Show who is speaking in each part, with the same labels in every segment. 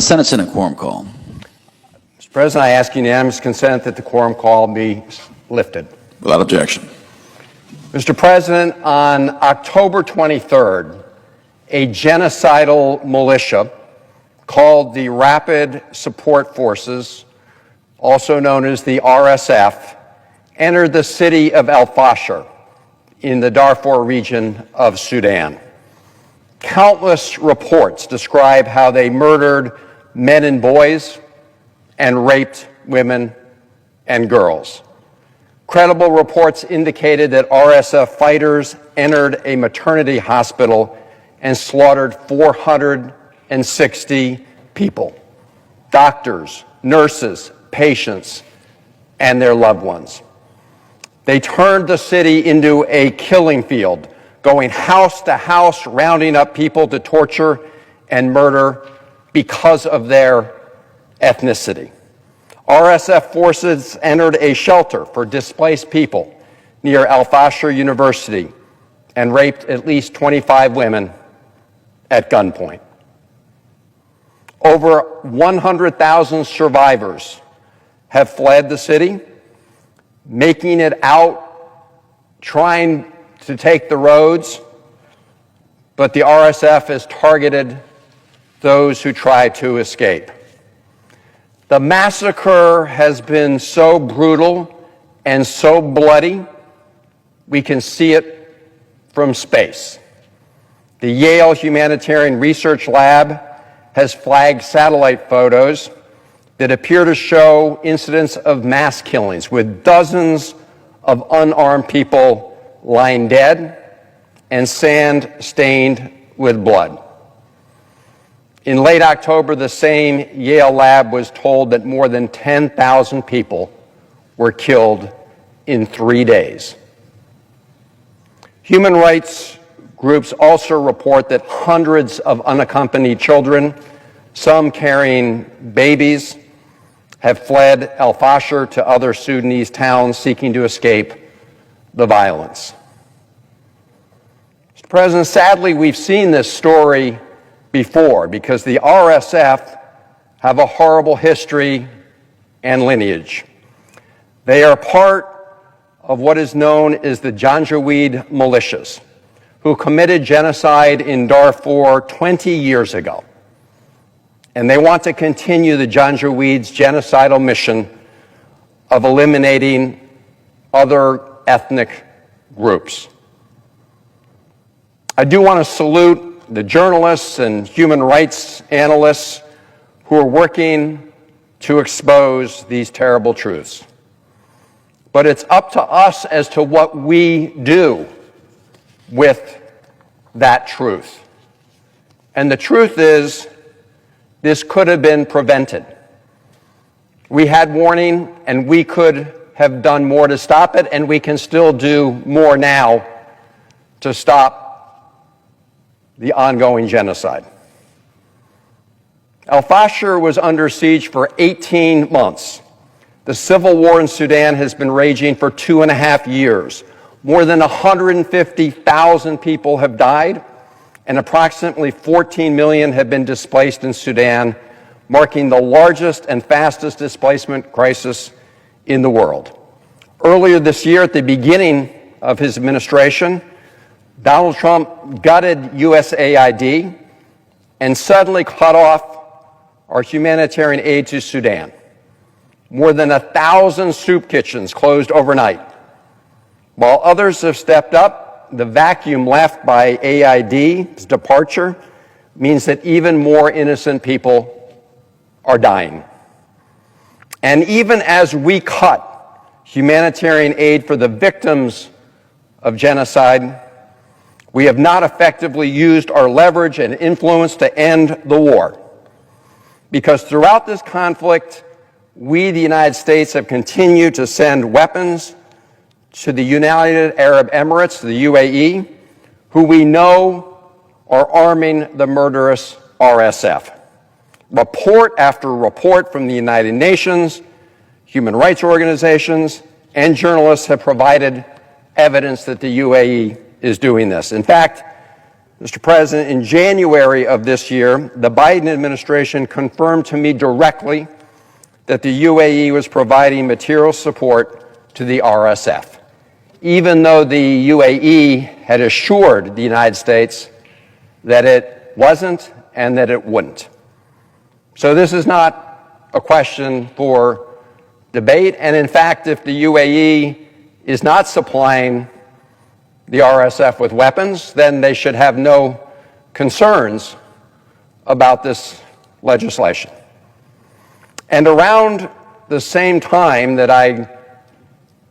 Speaker 1: Senate quorum call.
Speaker 2: Mr. President, I ask unanimous consent that the quorum call be lifted.
Speaker 1: Without objection.
Speaker 2: Mr. President, on October 23rd, a genocidal militia called the Rapid Support Forces, also known as the RSF, entered the city of El Fasher in the Darfur region of Sudan. Countless reports describe how they murdered men and boys and raped women and girls. Credible reports indicated that RSF fighters entered a maternity hospital and slaughtered 460 people, doctors, nurses, patients, and their loved ones. They turned the city into a killing field, going house to house, rounding up people to torture and murder because of their ethnicity. RSF forces entered a shelter for displaced people near Al Fasher University and raped at least 25 women at gunpoint. Over 100,000 survivors have fled the city, making it out, trying to take the roads, but the RSF has targeted those who try to escape. The massacre has been so brutal and so bloody, we can see it from space. The Yale Humanitarian Research Lab has flagged satellite photos that appear to show incidents of mass killings with dozens of unarmed people lying dead and sand stained with blood. In late October, the same Yale lab was told that more than 10,000 people were killed in 3 days. Human rights groups also report that hundreds of unaccompanied children, some carrying babies, have fled El Fasher to other Sudanese towns seeking to escape the violence. Mr. President, sadly, we've seen this story before because the RSF have a horrible history and lineage. They are part of what is known as the Janjaweed militias, who committed genocide in Darfur 20 years ago. And they want to continue the Janjaweed's genocidal mission of eliminating other ethnic groups. I do want to salute the journalists and human rights analysts who are working to expose these terrible truths. But it's up to us as to what we do with that truth. And the truth is, this could have been prevented. We had warning, and we could have done more to stop it, and we can still do more now to stop the ongoing genocide. El Fasher was under siege for 18 months. The civil war in Sudan has been raging for 2.5 years. More than 150,000 people have died, and approximately 14 million have been displaced in Sudan, marking the largest and fastest displacement crisis in the world. Earlier this year, at the beginning of his administration, Donald Trump gutted USAID and suddenly cut off our humanitarian aid to Sudan. More than 1,000 soup kitchens closed overnight. While others have stepped up, the vacuum left by AID's departure means that even more innocent people are dying. And even as we cut humanitarian aid for the victims of genocide, we have not effectively used our leverage and influence to end the war. Because throughout this conflict, we, the United States, have continued to send weapons to the United Arab Emirates, the UAE, who we know are arming the murderous RSF. Report after report from the United Nations, human rights organizations, and journalists have provided evidence that the UAE is doing this. In fact, Mr. President, in January of this year, the Biden administration confirmed to me directly that the UAE was providing material support to the RSF, even though the UAE had assured the United States that it wasn't and that it wouldn't. So this is not a question for debate, and in fact, if the UAE is not supplying the RSF with weapons, then they should have no concerns about this legislation. And around the same time that I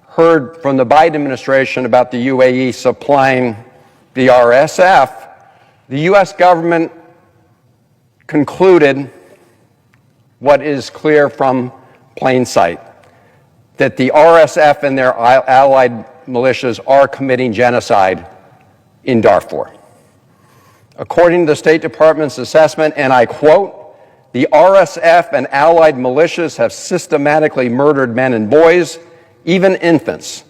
Speaker 2: heard from the Biden administration about the UAE supplying the RSF, the U.S. government concluded what is clear from plain sight, that the RSF and their allied militias are committing genocide in Darfur. According to the State Department's assessment, and I quote, "The RSF and allied militias have systematically murdered men and boys, even infants,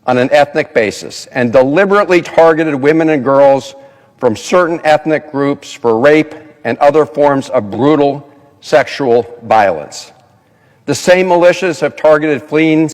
Speaker 2: on an ethnic basis, and deliberately targeted women and girls from certain ethnic groups for rape and other forms of brutal sexual violence. The same militias have targeted fleeing